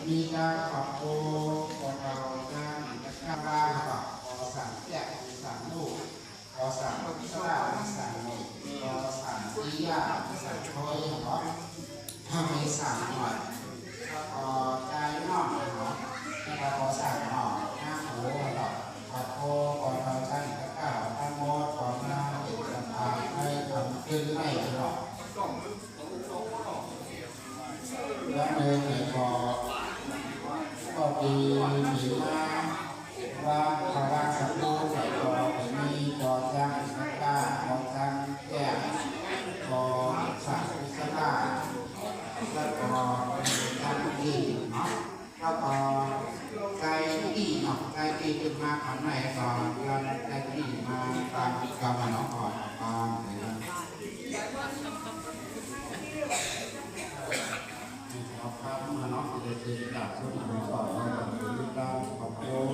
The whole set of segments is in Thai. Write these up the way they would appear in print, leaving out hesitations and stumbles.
มีการปรับโคของเราการข้าบ้านปรับขอสั่งแยกสั่งลูกขอสั่งสลาสั่งหมดขอสั่งที่ยาสั่งคอยเหรอทำไมสั่งหน่อยใจนอกเหรอที่เราขอสั่งหน่อยหน้าหูเหรอปรับโคก่อนเราใช้ตะก้าทำโมดก่อนหน้าเด็กสำคัญให้ทำขึ้นไม่หรอกแล้วเดินในคอก็ดีมีมาว่าภาวะสัมผัสใส่คอเป็นมีจอจังสักการจอจังแก้คอสักสักการแล้วก็ทันทีเนาะแล้วก็ใจดีเนาะใจดีขึ้นมาขันในก่อนแล้วใจดีมาตามกรรมน้องก่อนตามเอาข้าวมาเนาะจะได้ติดจากส่วนของสอนเราติดตามขอบคุณ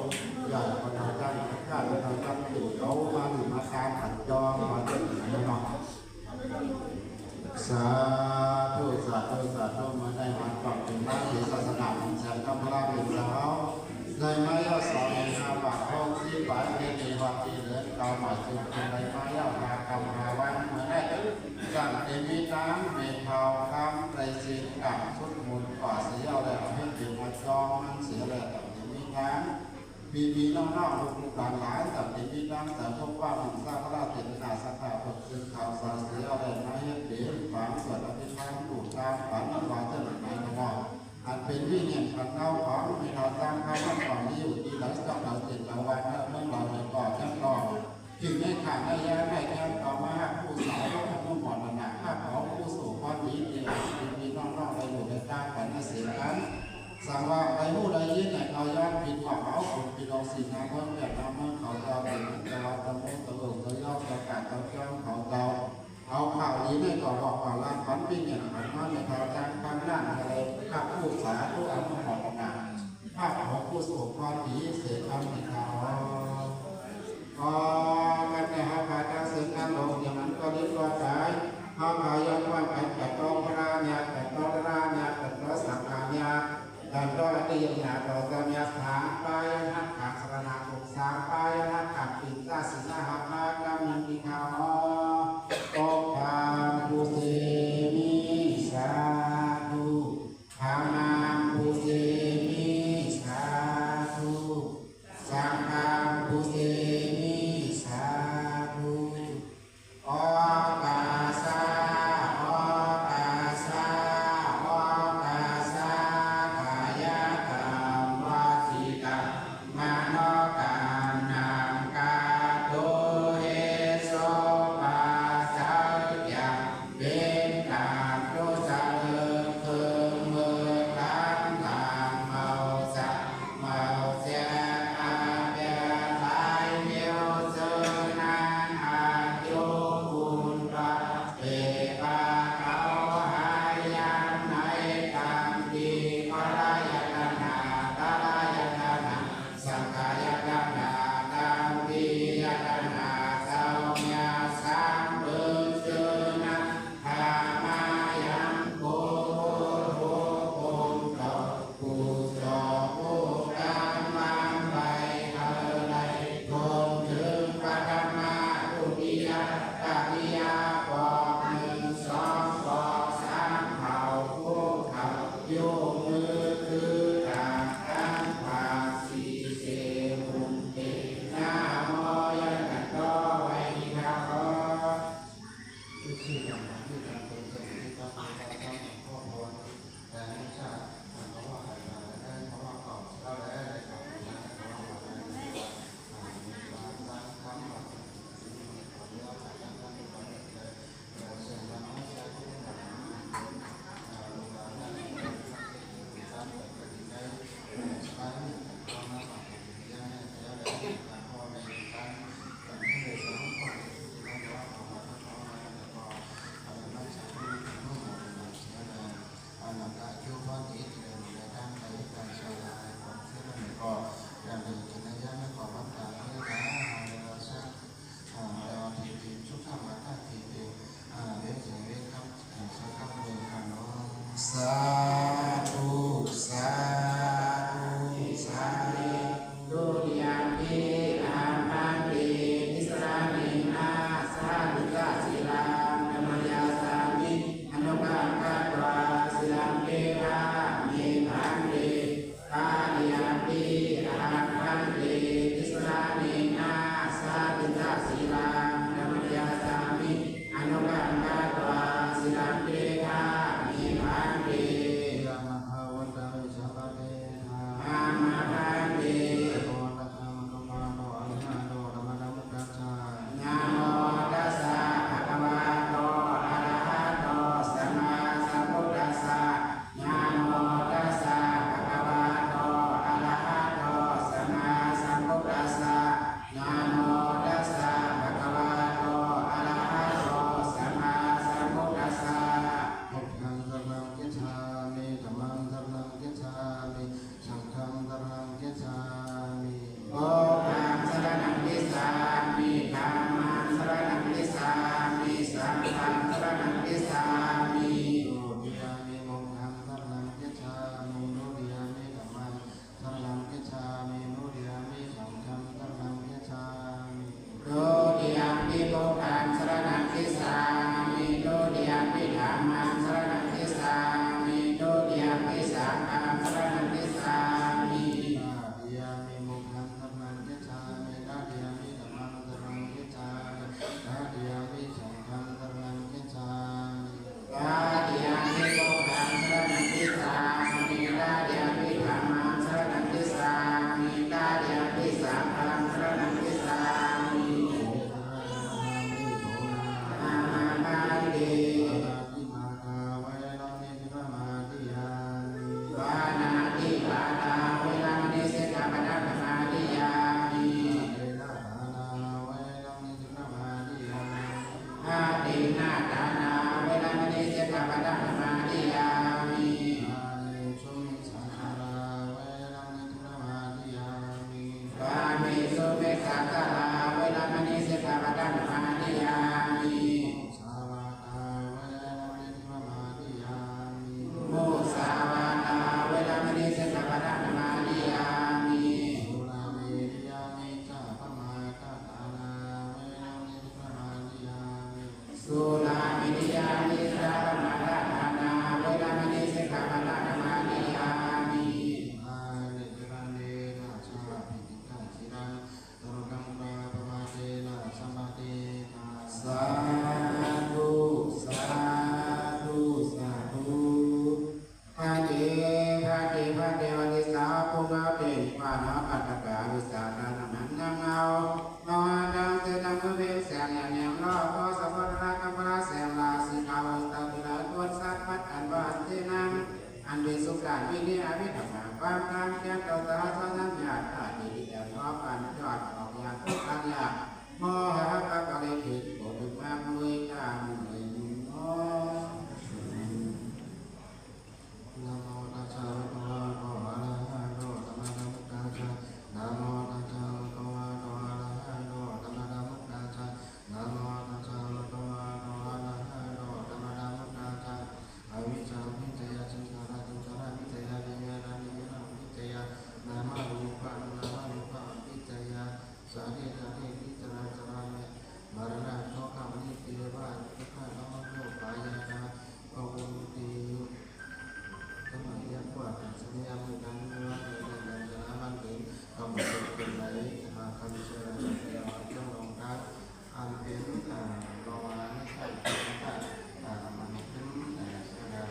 ใหญ่ประธานจ้างข้าประธานจ้างติดเขามาหรือมาตามขัดจองมาเต็มเนาะสาธุสาธุสาธุมาได้มาปรับเป็นพระศาสนาของฉันก็พระเป็นเจ้าในไม้ยอดสอนในนาบากห้องที่บาดในวันที่เหลือเราหมายถึงเป็นในไม้ยอดมากำหาวันเหมือนได้สั่งเอมิน้ำเมฆาวคำไรสิกับชุดมุนก่อเสียเอาแล้วให้ถึงมาจองมันเสียแล้วแต่เอมิน้ำมีน้องๆลูกหลานหลายแต่เอมิน้ำแต่พบว่าหนุ่มสร้างพระราชเจตนาสักการะคือข่าวสารเสียเอาแล้วไม่ให้เปลี่ยนฝังส่วนอภิธรรมดูดตามฝันนั้นวางเจ้าหน้าที่ตลอดอันเป็นวิญญาณขันเงาของมีเราตั้งข้าวก่อนนี้อยู่ที่หลังจากเราเสร็จเราวันแล้วเมื่อเราไปก่อนขั้นตอนจึงได้ขาดได้แย่ได้แค่ต่อมาผู้สาวก็ต้องหมดหนักข้าของผู้สูงความดีเดียวมีน้องๆเราอยู่ในกลางฝันเสียกันสั่งว่าไปผู้ใดยืนในเขาย้อนผิดว่าเขาคนผิดเราสิ่งนั้นคนแบบนั้นเมื่อเขาเราเป็นเราตะโมตะลุตะย่อตะกัดตะจ้องเขาเราเอาข่าวนี้ได้ก่อนบอกก่อนล้านฝันเป็นอย่างไรมาในข่าวจางฟังด้านอะไรข้าผู้สาผู้อันหอมงานข้าของผู้สูงความดีเสียทำในข่าวกันในหาการตั้งสิ่งการลงอย่างนั้นก็เรียกว่าใจเขาขายยังว่าเป็นแต่ต้องราญาแต่ต้องราญาแต่ต้องสังขารญาแต่ก็ตีอย่างนี้เราจะมีฐานไปนักขัดสรณะศึกษาไปนักขัดปิดตาสินาหามากรรมยังมีข่าวโอภาภูเสมิสาธุภานาภูเสมิสาธุสังฆาภูเสมิสาธุโอกาสาโอกาสาโอกาสากายกรรมวจีกรรมมโนกรรมนามกาโต าธุสาธุสาธุพระเดพระเดพระเดวติสาภูมิเด่นปานาปัตตกาวิสาทานันยังเอาโนอาดังเจตังเวแสงอย่างยังรอพอสัพพะราคัมภะแสงลาสิกาวตาตุลาตวนสัตพัดอันบานเทนังอันเป็นสุการวินิอภิธรรมความตามแก่ตัวตาสนัญญาตาดีแต่พอปันจอดออกอย่างทุกขังยากโมหะกะกะเลยถิโกดุมามุยกามุยโมนะโมตัสสะภะคะวะโตอะระหะโตสัมมาสัมพุทธัสสะนะโมตัสสะภะคะวะโตอะระหะโตสัมมาสัมพุทธัสสะนะโมตัสสะภะคะวะโตอะระหะโตสัมมาสัมพุทธัสสะอวิชชาวิจยะสังขารสังขารวิจยะวิญญาณวิญญาณวิจยะนามารูปะนามารูปะวิจยะสาเดสาเดวิจารจารามะมรณะโชคามนิเตวะทุกขะโนโยปายานะภวุติทำไมยักษ์ว่าสัญญาไม่ดังว่าในเรื่องจะมันเป็นกำหนดเป็นไรมาคำเชื่อเดียวเจ้าลงรักอันเป็นรอวันไม่ใช่มันเป็นเสียดาย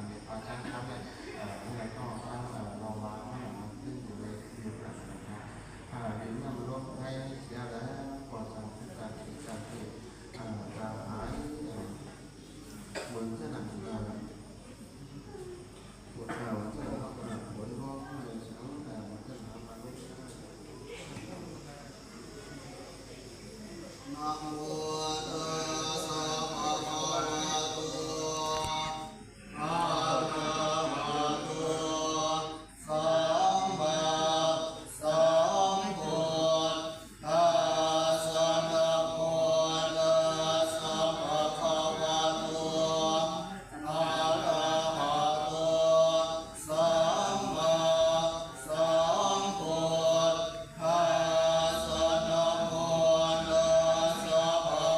มีความชัดเจนเลยเงินก็รอวันไม่มันขึ้นอยู่เลยอยู่แบบนั้นดีเมื่อมันลดให้เสียแล้วพอสั่งการที่การที่จะหายเหมือนจะหนักปวดเข่าจะปวดท้องเลยเสียงมันจะหนามาลุกนะโมตัสสะภะคะวะโตอะระหะโตสัมมาสัมพุทธัสสะนะโมตัสสะภะคะวะโตอะระหะโตสัมมาสัมพุทธัสสะนะโมตัสสะภะ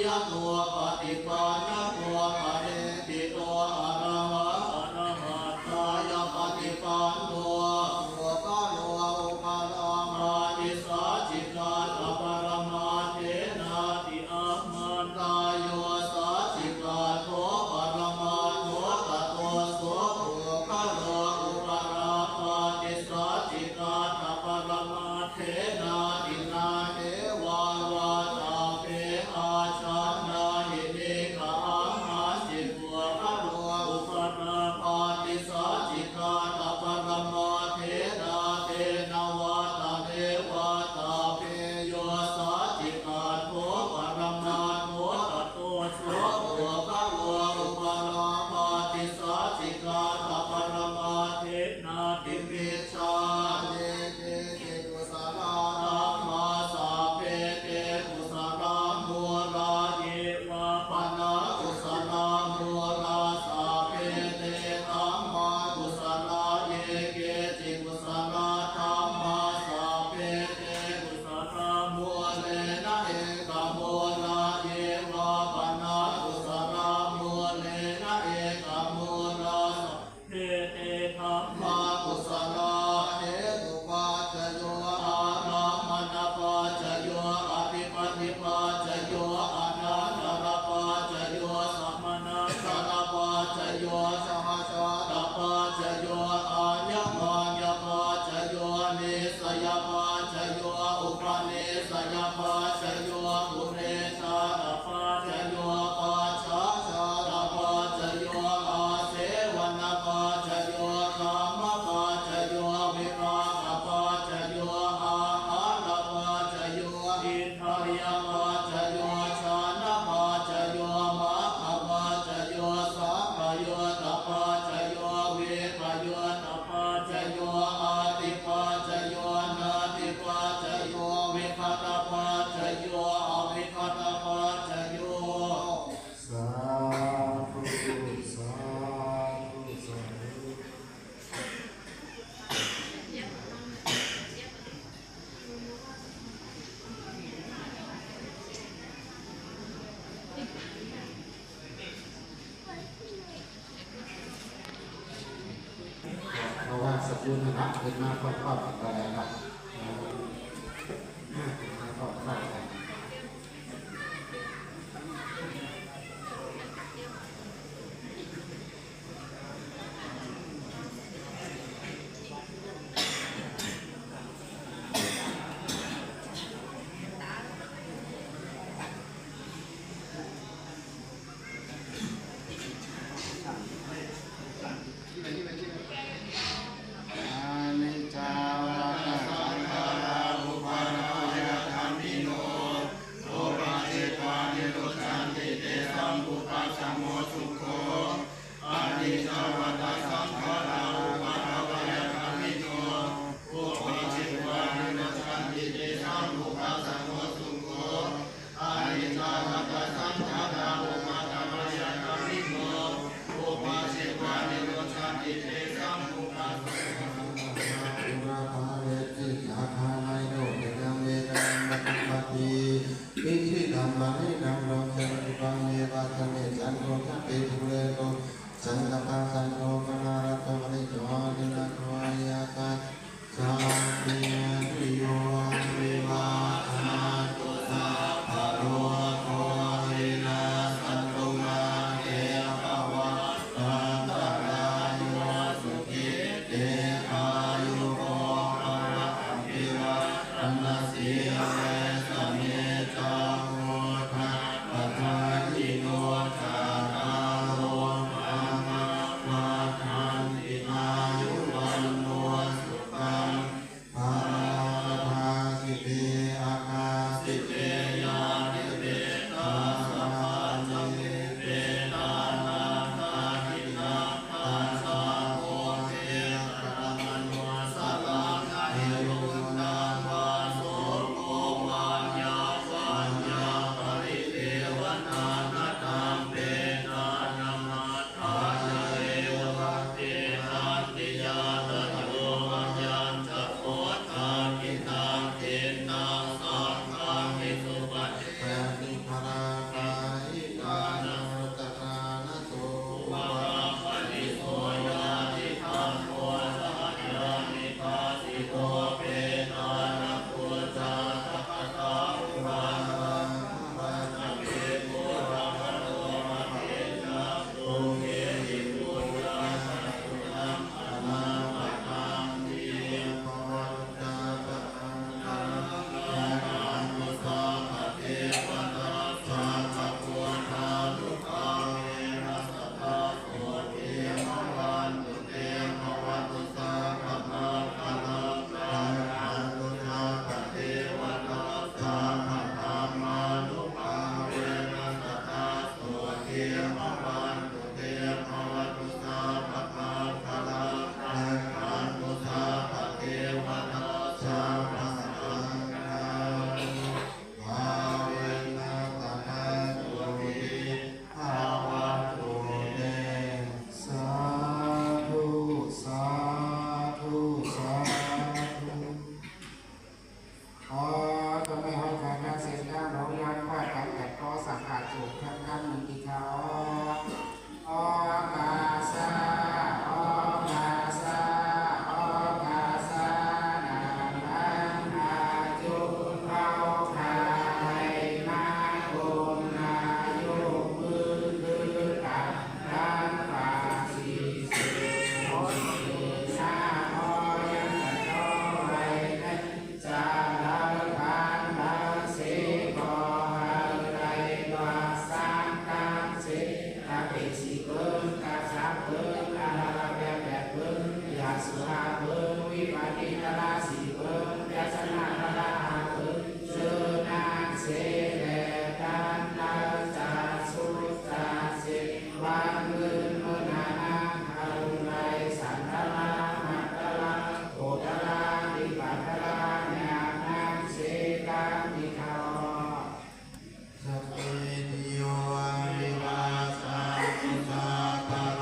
ยะตัวปฏิปันนะตัวปะเดติตัวอะระหะตายปฏิปันโนตัวก็โลอุปาลามาติสาจิตาตปรมาเทนาติอามันตายโยสาจิตาโทปรมาโทตะโตโสตัวก็โลอุปารามาติสาจิตาตปรมาเทนาตินาเทวาวาตาเปอาชานาหิเนกาอาจิตัวก็โลอุปารามาติสาจิตาตปรมาเทนาเตนวาตาเทวาตาเปโยสาจิตาโทปรมาโทตะโตโสตัวก็โลอุปารามาติสาจิตาตปรมาเทนาติมิชาเยเกเกตุสาราธัมมาสาเพเกตุสารามุราเยวะปนาตุสารามุราสาเพเตธัมมาตุสาราเยเกจิตุสาราธัมมาสาเพเตตุสารามุเลนะเอกมุราเยวะปนาตุสารามุเลนะเอกมุราสาเพเตธัมมาตุสาราเอตุปัจจโยอารามณปัจจโยอภิปฏิปัจจโยอนันตรปัจจโยสัมมนาสารปัจจโยสหชาตปัจจโยอาญมัญญปัจจโยนิสยปัจจโยอุปนิสยปัจจโยอุเรชาตปัจจโยปัจฉาชาตปัจจโยอาเสวนปัจจโยธรรมปัจจโยวิภาคปัจจโยอาหารปัจจโยอินทริยปัจจโยชานะปัจจโยมัคคปัจจโยสัพพโยตปัจจโยวิปโยตปัจจโยอาติปัจจโยนาติปัจจโยวิคัตปัจจโยอวิคัตปัจจโยสาธุสาธุสาธุเพราะว่าสกุลนะครับเป็นมาครอบๆกันแล้วครับมาครอบๆกันอานิจจาวัฏฏะ คันคันมันที่เขาออกาซาออกาซาออกาซานาลังอาจุเอาคาให้มาบุญอายุมือตัดด้านฝ่าสีสุโอสีนาโอยังกะโตไรนันจาลาคานลาสีกอหาไรวาสานกามสีตาปิสีเบิ้งกาสาเบิ้งอาลาแบบเบิ้งยาสุหาเบิ้งวิปัสสิตาลาสีเบิ้งยาสนาลาเบิ้งเชิญนางเสเลดันลาจาสุตาสิวันเงินมนานาฮารุไรสันตลามัตตลาโอตลาดิปัตตลาเนียนางเสกามิคาสัพเพนิโยวิวาสันตุสัพพะโร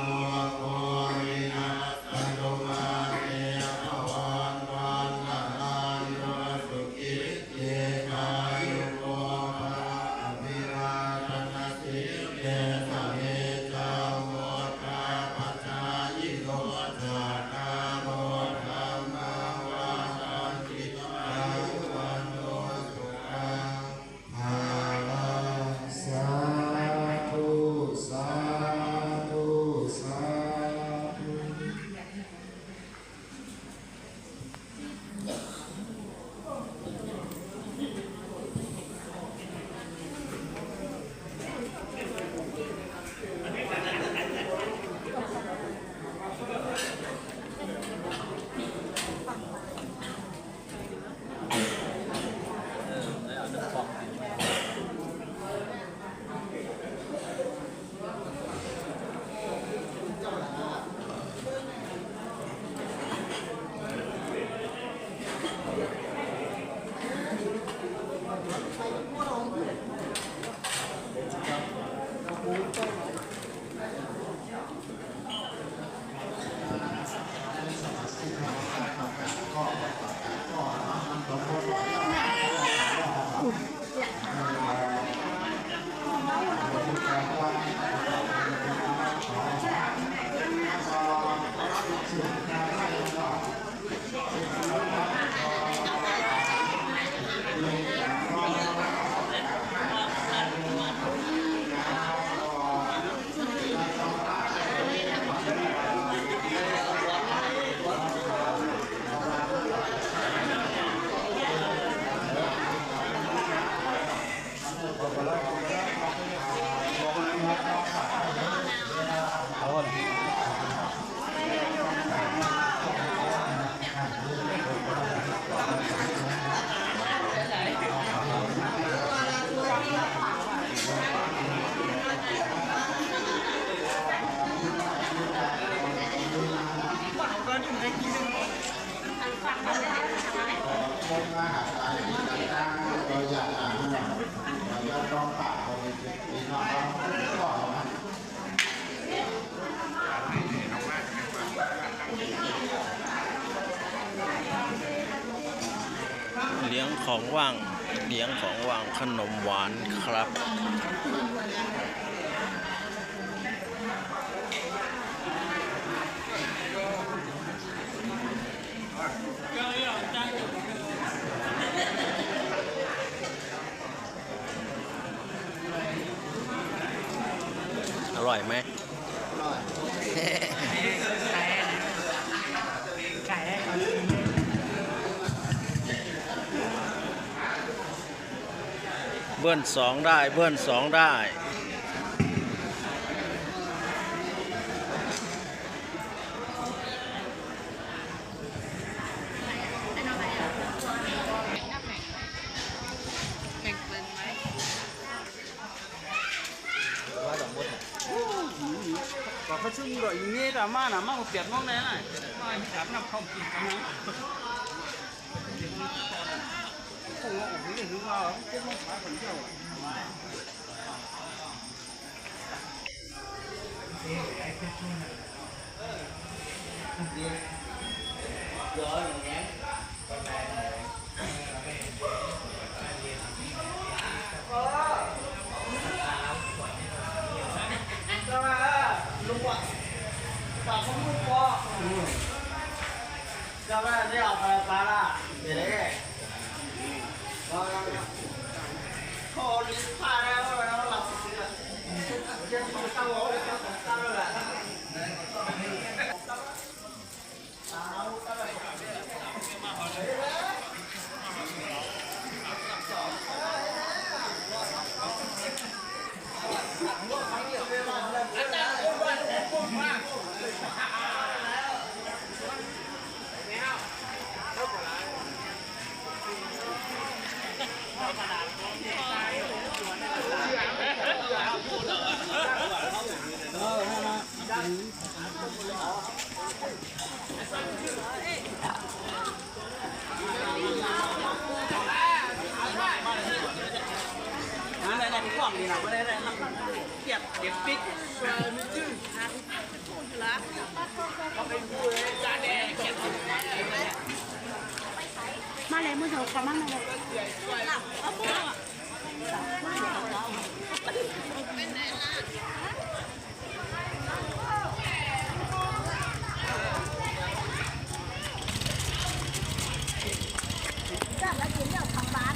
โควินาศโรมาเตภวันวันละลายโยสุขิเยกายุโกภะอภิวาทนาสิเยสะเมจังโมทาปัจจายิโกจัตตาโมธัมมังวาสันติอายุวันโนสุขังภาลังสาธุสาธุสาธุ เลี้ยงของว่างขนมหวานครับ อร่อยไหม เบิ้ลสองได้ เบิ้ลสองได้ ก็เขาซึ่งก็อย่างนี้แต่มาหน่ะมาเปลี่ยนมองไหนน่ะมาจับน้ำเข้ากินกันนะคงว่าโอ้โหถึงว่าเจ้าของขายคนเดียว要不然这样把了，别嘞。靠，你怕了，我老死了。先上我，上了。ในกล่องนี่นะไม่ได้ทำเก็บปิ๊กมาเลยมือถือขอมาเลยจับแล้วกินเนี่ยทางบ้าน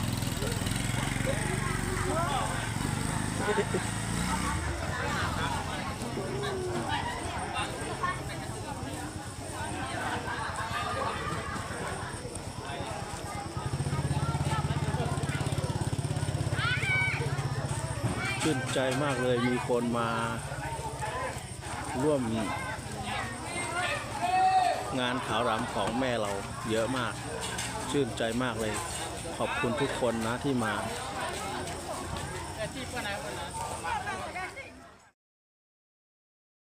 ชื่นใจมากเลยมีคนมาร่วมงานขาวรำของแม่เราเยอะมากชื่นใจมากเลยขอบคุณทุกคนนะที่มา